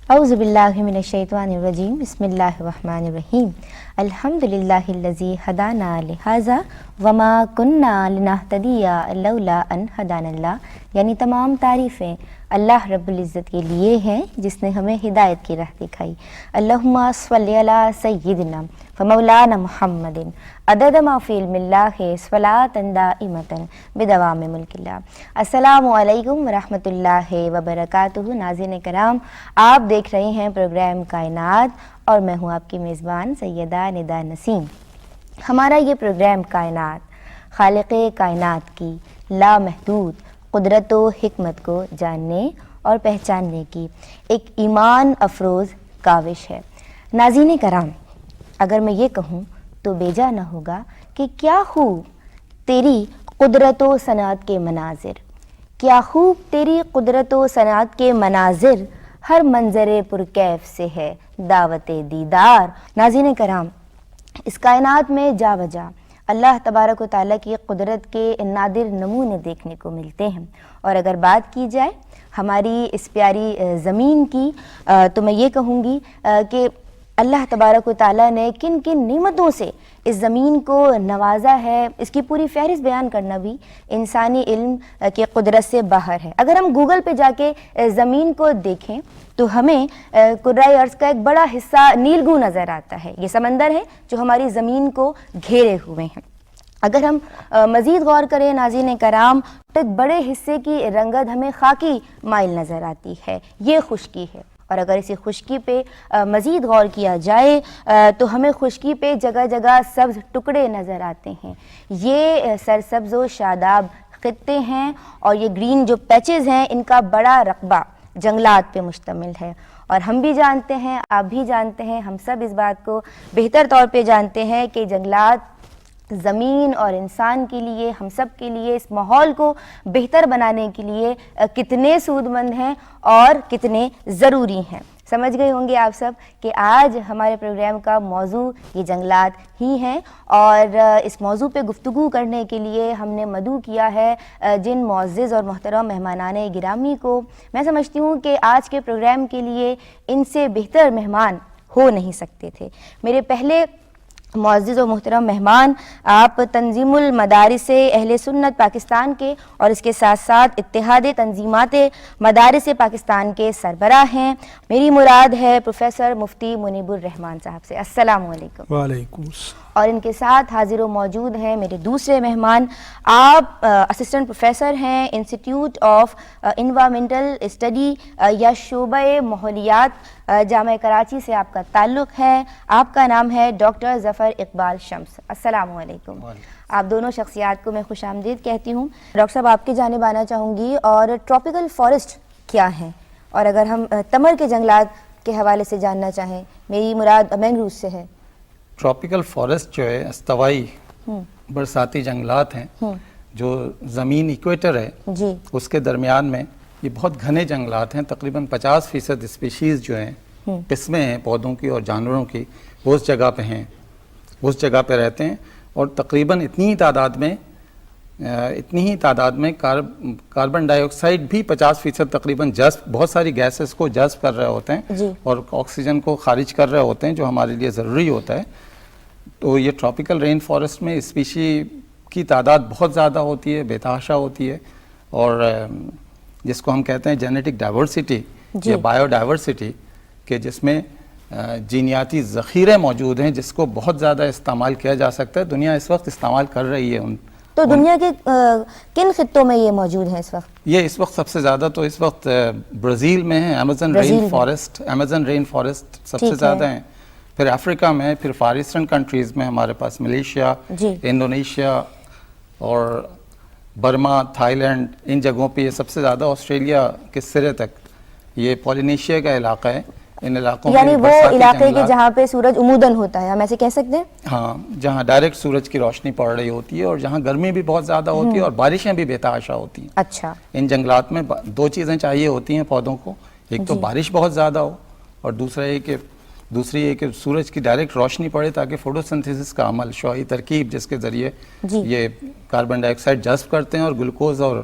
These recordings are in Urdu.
اعوذ باللہ من الشیطان الرجیم بسم اللہ الرحمن الرحیم الحمدللہ الذی ہدانا لہذا وما کننا لنہتدی لولا ان ہدانا اللہ، یعنی تمام تعریفیں اللہ رب العزت کے لیے ہیں جس نے ہمیں ہدایت کی راہ دکھائی۔ اللہم صلی علی سیدنا فمولانا محمد عدد ما فی علم اللہ صلاۃ دائمۃ بدوام ملک اللہ۔ السلام علیکم ورحمۃ اللہ وبرکاتہ۔ ناظرین کرام، آپ دیکھ رہے ہیں پروگرام کائنات اور میں ہوں آپ کی میزبان سیدہ ندا نسیم۔ ہمارا یہ پروگرام کائنات خالق کائنات کی لامحدود قدرت و حکمت کو جاننے اور پہچاننے کی ایک ایمان افروز کاوش ہے۔ ناظرین کرام، اگر میں یہ کہوں تو بیجا نہ ہوگا کہ کیا خوب تیری قدرت و صنعت کے مناظر، کیا خوب تیری قدرت و صنعت کے مناظر، ہر منظر پرکیف سے ہے دعوت دیدار۔ ناظرین کرام، اس کائنات میں جا بجا اللہ تبارک و تعالیٰ کی قدرت کے نادر نمونے دیکھنے کو ملتے ہیں، اور اگر بات کی جائے ہماری اس پیاری زمین کی تو میں یہ کہوں گی کہ اللہ تبارک و تعالیٰ نے کن کن نعمتوں سے اس زمین کو نوازا ہے، اس کی پوری فہرست بیان کرنا بھی انسانی علم کی قدرت سے باہر ہے۔ اگر ہم گوگل پہ جا کے زمین کو دیکھیں تو ہمیں کرۂ ارض کا ایک بڑا حصہ نیلگوں نظر آتا ہے۔ یہ سمندر ہے جو ہماری زمین کو گھیرے ہوئے ہیں۔ اگر ہم مزید غور کریں ناظرین کرام، تو ایک بڑے حصے کی رنگت ہمیں خاکی مائل نظر آتی ہے، یہ خشکی ہے۔ اور اگر اسی خشکی پہ مزید غور کیا جائے تو ہمیں خشکی پہ جگہ جگہ سبز ٹکڑے نظر آتے ہیں۔ یہ سرسبز و شاداب خطے ہیں، اور یہ گرین جو پیچز ہیں ان کا بڑا رقبہ جنگلات پہ مشتمل ہے۔ اور ہم بھی جانتے ہیں، آپ بھی جانتے ہیں، ہم سب اس بات کو بہتر طور پہ جانتے ہیں کہ جنگلات زمین اور انسان کے لیے، ہم سب کے لیے، اس ماحول کو بہتر بنانے کے لیے کتنے سود مند ہیں اور کتنے ضروری ہیں۔ سمجھ گئے ہوں گے آپ سب کہ آج ہمارے پروگرام کا موضوع یہ جنگلات ہی ہیں، اور اس موضوع پہ گفتگو کرنے کے لیے ہم نے مدعو کیا ہے جن معزز اور محترم مہمانان گرامی کو۔ میں سمجھتی ہوں کہ آج کے پروگرام کے لیے ان سے بہتر مہمان ہو نہیں سکتے تھے۔ میرے پہلے معزز و محترم مہمان آپ تنظیم المدارس اہل سنت پاکستان کے اور اس کے ساتھ ساتھ اتحاد تنظیمات مدارس پاکستان کے سربراہ ہیں۔ میری مراد ہے پروفیسر مفتی منیب الرحمان صاحب سے۔ السلام علیکم۔ وعلیکم السلام۔ اور ان کے ساتھ حاضر و موجود ہیں میرے دوسرے مہمان، آپ اسسٹنٹ پروفیسر ہیں انسٹیٹیوٹ آف انوائرمنٹل اسٹڈی یا شعبہ ماحولیات، جامعہ کراچی سے آپ کا تعلق ہے۔ آپ کا نام ہے ڈاکٹر ظفر اقبال شمس۔ السلام علیکم۔ آپ دونوں شخصیات کو میں خوش آمدید کہتی ہوں۔ ڈاکٹر صاحب، آپ کی جانب آنا چاہوں گی، اور ٹراپیکل فارسٹ کیا ہیں، اور اگر ہم تمر کے جنگلات کے حوالے سے جاننا چاہیں، میری مراد مینگروز سے ہے۔ ٹراپیکل فارسٹ جو ہے استوائی برساتی جنگلات ہیں جو زمین ایکویٹر ہے جی، اس کے درمیان میں یہ بہت گھنے جنگلات ہیں۔ تقریباً 50% اسپیشیز جو ہیں، قسمیں ہیں پودوں کی اور جانوروں کی، وہ اس جگہ پہ ہیں، اس جگہ پہ رہتے ہیں، اور تقریباً اتنی ہی تعداد میں کاربن ڈائی آکسائڈ بھی 50% تقریباً جذب، بہت ساری گیسز کو جذب کر رہے ہوتے ہیں جی، اور آکسیجن کو خارج کر رہے ہوتے ہیں جو ہمارے لیے ضروری ہوتا ہے۔ تو یہ ٹراپیکل رین فارسٹ میں اسپیشی کی تعداد بہت زیادہ ہوتی ہے، بے تحاشا ہوتی ہے، اور جس کو ہم کہتے ہیں جینیٹک ڈائیورسٹی یا بایو ڈائیورسٹی، کہ جس میں جینیاتی ذخیرے موجود ہیں جس کو بہت زیادہ استعمال کیا جا سکتا ہے۔ دنیا اس وقت استعمال کر رہی ہے تو دنیا کے کن خطوں میں یہ موجود ہیں اس وقت؟ یہ اس وقت سب سے زیادہ تو اس وقت برازیل میں ہے، ایمیزن رین فارسٹ سب سے زیادہ ہیں، پھر افریقہ میں، پھر فار ایسٹرن کنٹریز میں ہمارے پاس ملیشیا، انڈونیشیا اور برما، تھائی لینڈ، ان جگہوں پہ یہ سب سے زیادہ، آسٹریلیا کے سرے تک، یہ پولینیشیا کا علاقہ ہے، ان علاقوں یعنی وہ علاقے کے جہاں پہ سورج عموداً ہوتا ہے، ہم ایسے کہہ سکتے ہیں؟ ہاں، جہاں ڈائریکٹ سورج کی روشنی پڑ رہی ہوتی ہے، اور جہاں گرمی بھی بہت زیادہ ہوتی ہے اور بارشیں بھی بے تحاشا ہوتی ہیں۔ اچھا، ان جنگلات میں دو چیزیں چاہیے ہوتی ہیں پودوں کو، ایک تو بارش بہت زیادہ ہو، اور دوسری یہ کہ سورج کی ڈائریکٹ روشنی پڑے تاکہ فوٹوسنتھیسس کا عمل، شعاعی ترکیب جس کے ذریعے یہ کاربن ڈائی آکسائڈ جذب کرتے ہیں اور گلوکوز اور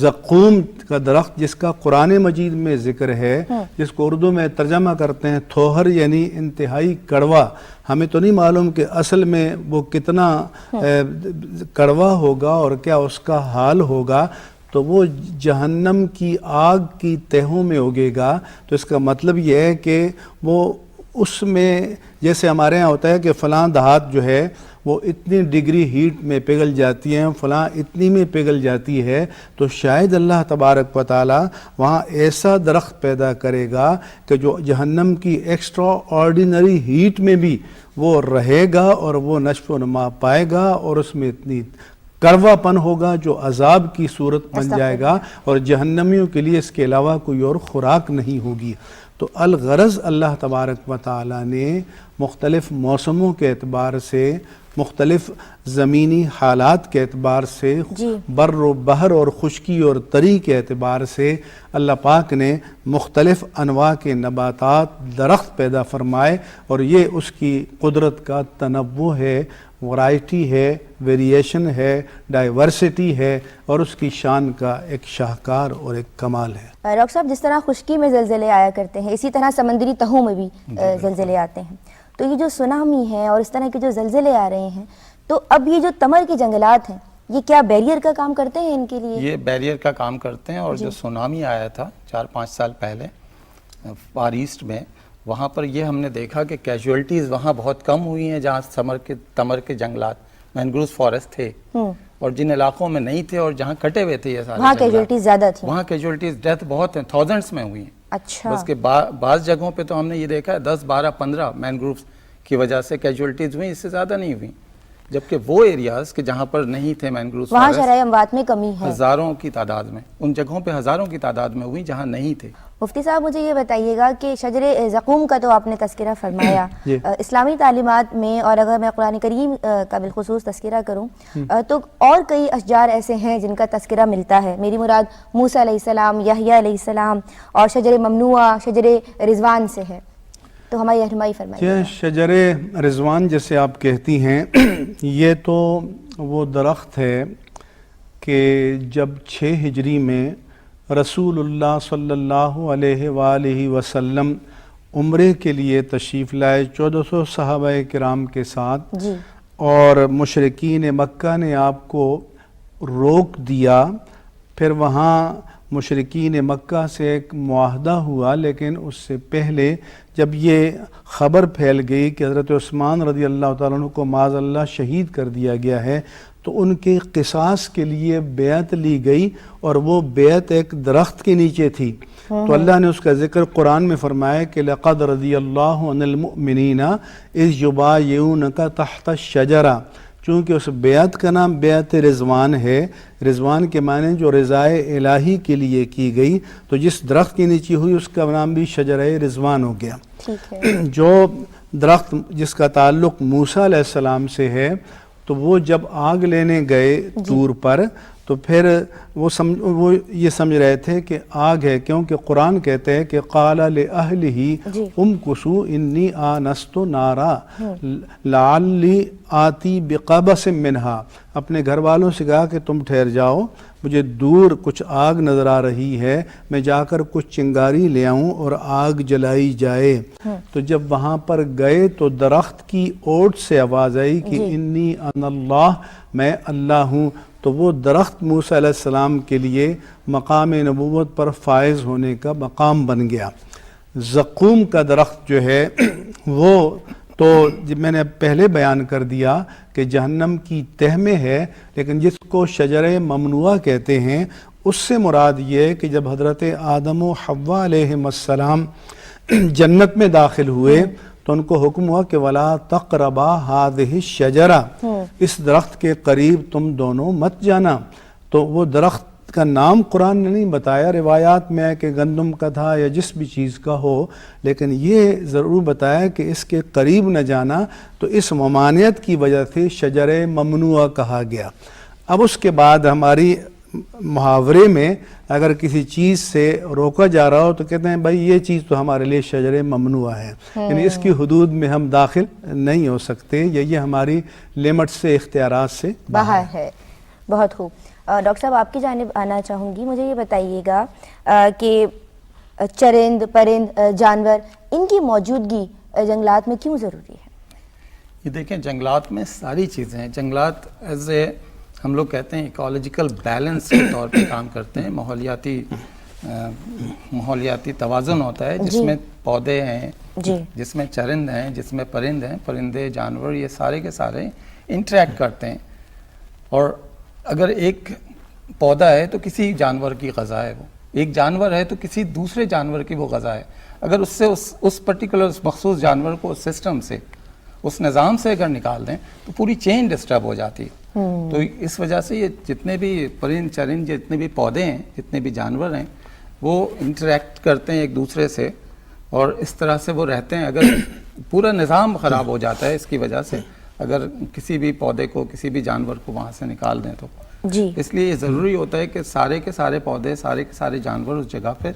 زقوم کا درخت جس کا قرآن مجید میں ذکر ہے، جس کو اردو میں ترجمہ کرتے ہیں تھوہر، یعنی انتہائی کڑوا. ہمیں تو نہیں معلوم کہ اصل میں وہ کتنا کڑوا ہوگا اور کیا اس کا حال ہوگا. تو وہ جہنم کی آگ کی تہوں میں اگے گا. تو اس کا مطلب یہ ہے کہ وہ اس میں، جیسے ہمارے ہاں ہوتا ہے کہ فلاں دھات جو ہے وہ اتنی ڈگری ہیٹ میں پگھل جاتی ہیں، فلاں اتنی میں پگھل جاتی ہے، تو شاید اللہ تبارک و تعالی وہاں ایسا درخت پیدا کرے گا کہ جو جہنم کی ایکسٹرا آرڈینری ہیٹ میں بھی وہ رہے گا اور وہ نشو و نما پائے گا، اور اس میں اتنی کڑوا پن ہوگا جو عذاب کی صورت بن جائے گا، اور جہنمیوں کے لیے اس کے علاوہ کوئی اور خوراک نہیں ہوگی. تو الغرض اللہ تبارک و تعالی نے مختلف موسموں کے اعتبار سے، مختلف زمینی حالات کے اعتبار سے، بر و بحر اور خشکی اور تری کے اعتبار سے اللہ پاک نے مختلف انواع کے نباتات، درخت پیدا فرمائے، اور یہ اس کی قدرت کا تنوع ہے، ورائٹی ہے، ویریشن ہے، ڈائیورسٹی ہے، اور اس کی شان کا ایک شاہکار اور ایک کمال ہے. ڈاکٹر صاحب، جس طرح خشکی میں زلزلے آیا کرتے ہیں، اسی طرح سمندری تہوں میں بھی زلزلے آتے ہیں. تو یہ جو سونامی ہے اور اس طرح کے جو زلزلے آ رہے ہیں، تو اب یہ جو تمر کے جنگلات ہیں، یہ کیا بیریئر کا کام کرتے ہیں ان کے لیے؟ یہ بیریئر کا کام کرتے ہیں. اور جو سونامی آیا تھا 4-5 سال پہلے فار ایسٹ میں، وہاں پر یہ ہم نے دیکھا کہ کیجولٹیز وہاں بہت کم ہوئی ہیں جہاں تمر کے جنگلات، مینگروز فارسٹ تھے، اور جن علاقوں میں نہیں تھے اور جہاں کٹے ہوئے تھے یہ سارے، وہاں کیجولٹیز زیادہ تھیں، وہاں کیجولٹیز ڈیتھ بہت ہیں، تھاؤزنڈس میں ہوئی ہیں. اچھا. بس کہ بعض جگہوں پہ تو ہم نے یہ دیکھا ہے 10, 12, 15 مینگرووز کی وجہ سے کیجولٹیز ہوئی، اس سے زیادہ نہیں ہوئی. جبکہ وہ ایریاز کہ جہاں پر نہیں تھے مینگرووز، وہاں شرح اموات میں کمی ہے، ہزاروں کی تعداد میں، ان جگہوں پہ ہزاروں کی تعداد میں ہوئی جہاں نہیں تھے. مفتی صاحب، مجھے یہ بتائیے گا کہ شجر زقوم کا تو آپ نے تذکرہ فرمایا، اسلامی تعلیمات میں، اور اگر میں قرآن کریم کا بالخصوص تذکرہ کروں تو اور کئی اشجار ایسے ہیں جن کا تذکرہ ملتا ہے. میری مراد موسیٰ علیہ السلام، یحییٰ علیہ السلام، اور شجر ممنوعہ، شجر رضوان سے ہے. تو ہماری رہنمائی فرمائیے. شجر رضوان جیسے آپ کہتی ہیں، یہ تو وہ درخت ہے کہ جب 6 ہجری میں رسول اللہ صلی اللہ علیہ وآلہ وسلم عمرے کے لیے تشریف لائے 1400 صحابہ کرام کے ساتھ، اور مشرکین مکہ نے آپ کو روک دیا. پھر وہاں مشرکین مکہ سے ایک معاہدہ ہوا، لیکن اس سے پہلے جب یہ خبر پھیل گئی کہ حضرت عثمان رضی اللہ تعالیٰ عنہ کو معاذ اللہ شہید کر دیا گیا ہے، تو ان کے قصاص کے لیے بیعت لی گئی، اور وہ بیعت ایک درخت کے نیچے تھی. تو اللہ نے اس کا ذکر قرآن میں فرمایا کہ لَقَدْ رَضِيَ اللَّهُ عَنِ الْمُؤْمِنِينَ إِذْ يُبَايِعُونَكَ تَحْتَ الشَّجَرَةِ. چونکہ اس بیعت کا نام بیعت رضوان ہے، رضوان کے معنی جو رضائے الہی کے لیے کی گئی، تو جس درخت کے نیچے ہوئی اس کا نام بھی شجرہ رضوان ہو گیا. جو درخت جس کا تعلق موسیٰ علیہ السلام سے ہے، تو وہ جب آگ لینے گئے طور پر، تو پھر وہ یہ سمجھ رہے تھے کہ آگ ہے، کیونکہ قرآن کہتے ہیں کہ قَالَ لِأَهْلِهِ امْكُثُوا إِنِّي آنَسْتُ نَارًا لَعَلِّي آتِي بِقَبَسٍ مِّنْهَا. اپنے گھر والوں سے کہا کہ تم ٹھہر جاؤ، مجھے دور کچھ آگ نظر آ رہی ہے، میں جا کر کچھ چنگاری لے آؤں اور آگ جلائی جائے. تو جب وہاں پر گئے تو درخت کی اوٹ سے آواز آئی کہ انی انا اللہ، میں اللہ ہوں. تو وہ درخت موسیٰ علیہ السلام کے لیے مقام نبوت پر فائز ہونے کا مقام بن گیا. زقوم کا درخت جو ہے وہ تو میں نے پہلے بیان کر دیا کہ جہنم کی تہ میں ہے، لیکن جس کو شجر ممنوعہ کہتے ہیں اس سے مراد یہ ہے کہ جب حضرت آدم و حوا علیہ السلام جنت میں داخل ہوئے تو ان کو حکم ہوا کہ وَلَا تَقْرَبَا هَذِهِ الشَّجَرَةَ، اس درخت کے قریب تم دونوں مت جانا. تو وہ درخت کا نام قرآن نے نہیں بتایا، روایات میں ہے کہ گندم کا تھا یا جس بھی چیز کا ہو، لیکن یہ ضرور بتایا کہ اس کے قریب نہ جانا. تو اس ممانعت کی وجہ سے شجر ممنوعہ کہا گیا. اب اس کے بعد ہماری محاورے میں اگر کسی چیز سے روکا جا رہا ہو تو کہتے ہیں بھائی یہ چیز تو ہمارے لیے شجر ممنوعہ ہے، یعنی اس کی حدود میں ہم داخل نہیں ہو سکتے، یا یہ ہماری لمٹ سے، اختیارات سے باہر ہے. بہت خوب. ڈاکٹر صاحب آپ کی جانب آنا چاہوں گی. مجھے یہ بتائیے گا کہ چرند پرند جانور ان کی موجودگی جنگلات میں کیوں ضروری ہے؟ یہ دیکھیں جنگلات میں ساری چیزیں ہیں. جنگلات ایز اے ہم لوگ کہتے ہیں ایکولوجیکل بیلنس کے طور پہ کام کرتے ہیں. ماحولیاتی توازن ہوتا ہے جس میں پودے ہیں, جس میں چرند ہیں, جس میں پرند ہیں. پرندے جانور یہ سارے کے سارے انٹریکٹ کرتے ہیں. اور اگر ایک پودا ہے تو کسی جانور کی غذا ہے, وہ ایک جانور ہے تو کسی دوسرے جانور کی وہ غذا ہے. اگر اس سے اس پرٹیکولر مخصوص جانور کو اس سسٹم سے, اس نظام سے اگر نکال دیں تو پوری چین ڈسٹرب ہو جاتی ہے. تو اس وجہ سے یہ جتنے بھی پرند چرند, جتنے بھی پودے ہیں, جتنے بھی جانور ہیں, وہ انٹریکٹ کرتے ہیں ایک دوسرے سے اور اس طرح سے وہ رہتے ہیں. اگر پورا نظام خراب ہو جاتا ہے اس کی وجہ سے, اگر کسی بھی پودے کو, کسی بھی جانور کو وہاں سے نکال دیں تو اس لیے یہ ضروری ہوتا ہے کہ سارے کے سارے پودے, سارے کے سارے جانور اس جگہ پہ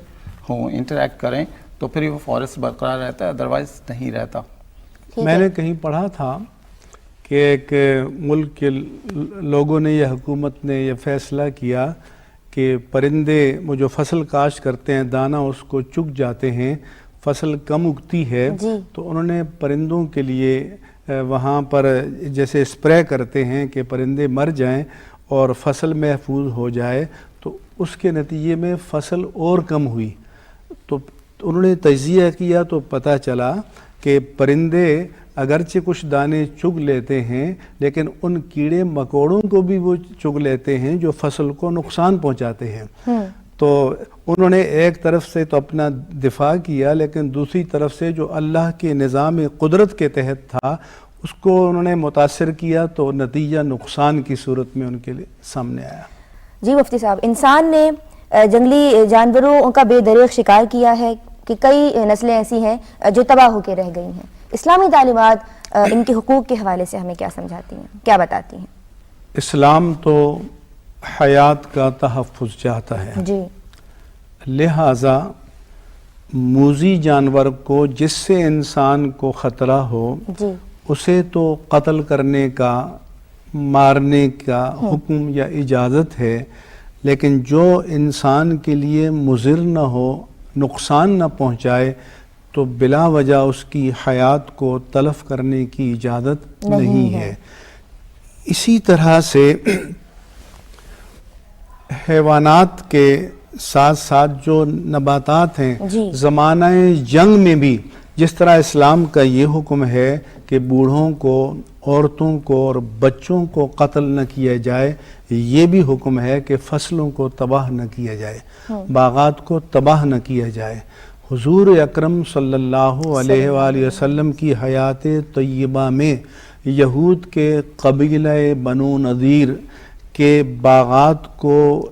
ہوں, انٹریکٹ کریں, تو پھر وہ فارسٹ برقرار رہتا ہے, ادروائز نہیں رہتا. میں نے کہیں پڑھا تھا کہ ایک ملک کے لوگوں نے یا حکومت نے یہ فیصلہ کیا کہ پرندے وہ جو فصل کاشت کرتے ہیں, دانہ اس کو چگ جاتے ہیں, فصل کم اگتی ہے, تو انہوں نے پرندوں کے لیے وہاں پر جیسے اسپرے کرتے ہیں کہ پرندے مر جائیں اور فصل محفوظ ہو جائے. تو اس کے نتیجے میں فصل اور کم ہوئی. تو انہوں نے تجزیہ کیا تو پتہ چلا کہ پرندے اگرچہ کچھ دانے چگ لیتے ہیں لیکن ان کیڑے مکوڑوں کو بھی وہ چگ لیتے ہیں جو فصل کو نقصان پہنچاتے ہیں. تو انہوں نے ایک طرف سے تو اپنا دفاع کیا, لیکن دوسری طرف سے جو اللہ کے نظام قدرت کے تحت تھا اس کو انہوں نے متاثر کیا, تو نتیجہ نقصان کی صورت میں ان کے لیے سامنے آیا. جی مفتی صاحب, انسان نے جنگلی جانوروں کا بے دریغ شکار کیا ہے کہ کئی نسلیں ایسی ہیں جو تباہ ہو کے رہ گئی ہیں. اسلامی تعلیمات ان کے حقوق کے حوالے سے ہمیں کیا سمجھاتی ہیں, کیا بتاتی ہیں؟ اسلام تو حیات کا تحفظ چاہتا ہے, جی, لہٰذا موذی جانور کو جس سے انسان کو خطرہ ہو جی, اسے تو قتل کرنے کا, مارنے کا حکم یا اجازت ہے, لیکن جو انسان کے لیے مضر نہ ہو, نقصان نہ پہنچائے, تو بلا وجہ اس کی حیات کو تلف کرنے کی اجازت نہیں ہے. اسی طرح سے حیوانات کے ساتھ ساتھ جو نباتات ہیں, زمانہ جنگ میں بھی جس طرح اسلام کا یہ حکم ہے کہ بوڑھوں کو, عورتوں کو اور بچوں کو قتل نہ کیا جائے, یہ بھی حکم ہے کہ فصلوں کو تباہ نہ کیا جائے, باغات کو تباہ نہ کیا جائے. حضور اکرم صلی اللہ علیہ وآلہ وسلم کی حیات طیبہ میں یہود کے قبیلہ بنو نذیر کے باغات کو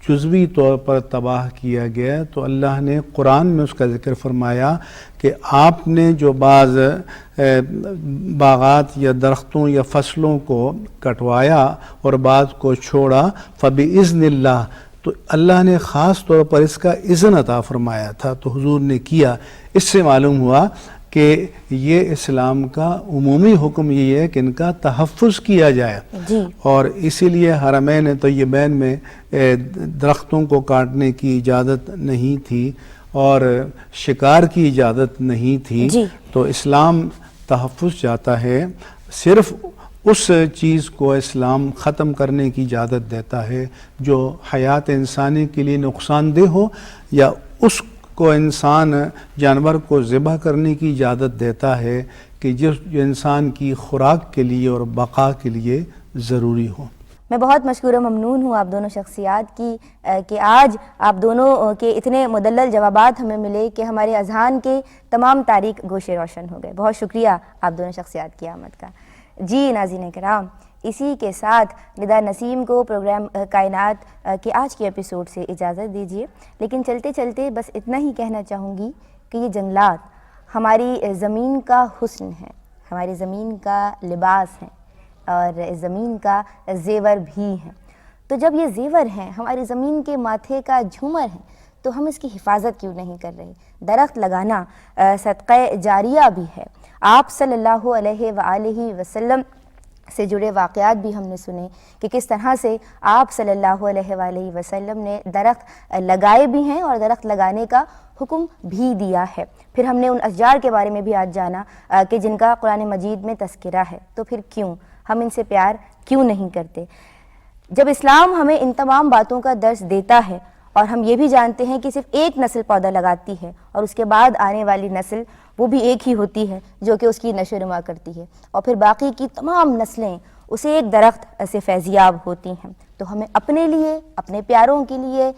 جزوی طور پر تباہ کیا گیا, تو اللہ نے قرآن میں اس کا ذکر فرمایا کہ آپ نے جو بعض باغات یا درختوں یا فصلوں کو کٹوایا اور بعض کو چھوڑا, فبإذن اللہ, تو اللہ نے خاص طور پر اس کا اذن عطا فرمایا تھا, تو حضور نے کیا. اس سے معلوم ہوا کہ یہ اسلام کا عمومی حکم یہ ہے کہ ان کا تحفظ کیا جائے. اور اسی لیے حرمین طیبین میں درختوں کو کاٹنے کی اجازت نہیں تھی اور شکار کی اجازت نہیں تھی. تو اسلام تحفظ چاہتا ہے, صرف اس چیز کو اسلام ختم کرنے کی اجازت دیتا ہے جو حیات انسانی کے لیے نقصان دہ ہو, یا اس کو انسان جانور کو ذبح کرنے کی اجازت دیتا ہے کہ جو انسان کی خوراک کے لیے اور بقا کے لیے ضروری ہو. میں بہت مشکور و ممنون ہوں آپ دونوں شخصیات کی کہ آج آپ دونوں کے اتنے مدلل جوابات ہمیں ملے کہ ہمارے اذہان کے تمام تاریک گوشے روشن ہو گئے. بہت شکریہ آپ دونوں شخصیات کی آمد کا. جی ناظرین کرام, اسی کے ساتھ ندا نسیم کو پروگرام کائنات کے آج کے ایپیسوڈ سے اجازت دیجیے, لیکن چلتے چلتے بس اتنا ہی کہنا چاہوں گی کہ یہ جنگلات ہماری زمین کا حسن ہے, ہماری زمین کا لباس ہے اور زمین کا زیور بھی ہیں. تو جب یہ زیور ہیں, ہماری زمین کے ماتھے کا جھومر ہیں, تو ہم اس کی حفاظت کیوں نہیں کر رہے؟ درخت لگانا صدقہ جاریہ بھی ہے. آپ صلی اللہ علیہ وآلہ وسلم سے جڑے واقعات بھی ہم نے سنے کہ کس طرح سے آپ صلی اللہ علیہ وآلہ وسلم نے درخت لگائے بھی ہیں اور درخت لگانے کا حکم بھی دیا ہے۔ پھر ہم نے ان اشجار کے بارے میں بھی آج جانا کہ جن کا قرآن مجید میں تذکرہ ہے، تو پھر کیوں ہم ان سے پیار کیوں نہیں کرتے؟ جب اسلام ہمیں ان تمام باتوں کا درس دیتا ہے اور ہم یہ بھی جانتے ہیں کہ صرف ایک نسل پودا لگاتی ہے اور اس کے بعد آنے والی نسل وہ بھی ایک ہی ہوتی ہے جو کہ اس کی نشو و نما کرتی ہے، اور پھر باقی کی تمام نسلیں اسے ایک درخت سے فیضیاب ہوتی ہیں، تو ہمیں اپنے لیے، اپنے پیاروں کے لیے،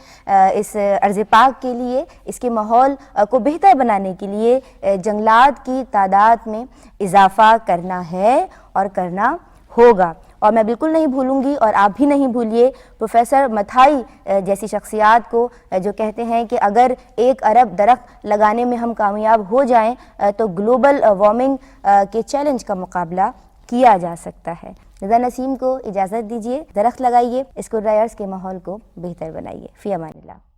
اس ارض پاک کے لیے، اس کے ماحول کو بہتر بنانے کے لیے جنگلات کی تعداد میں اضافہ کرنا ہے اور کرنا ہوگا۔ اور میں بالکل نہیں بھولوں گی اور آپ بھی نہیں بھولیے پروفیسر متھائی جیسی شخصیات کو جو کہتے ہیں کہ اگر 1 ارب درخت لگانے میں ہم کامیاب ہو جائیں تو گلوبل وارمنگ کے چیلنج کا مقابلہ کیا جا سکتا ہے۔ رضا نسیم کو اجازت دیجیے، درخت لگائیے، اسکول ڈرائرز کے ماحول کو بہتر بنائیے۔ فی امان اللہ۔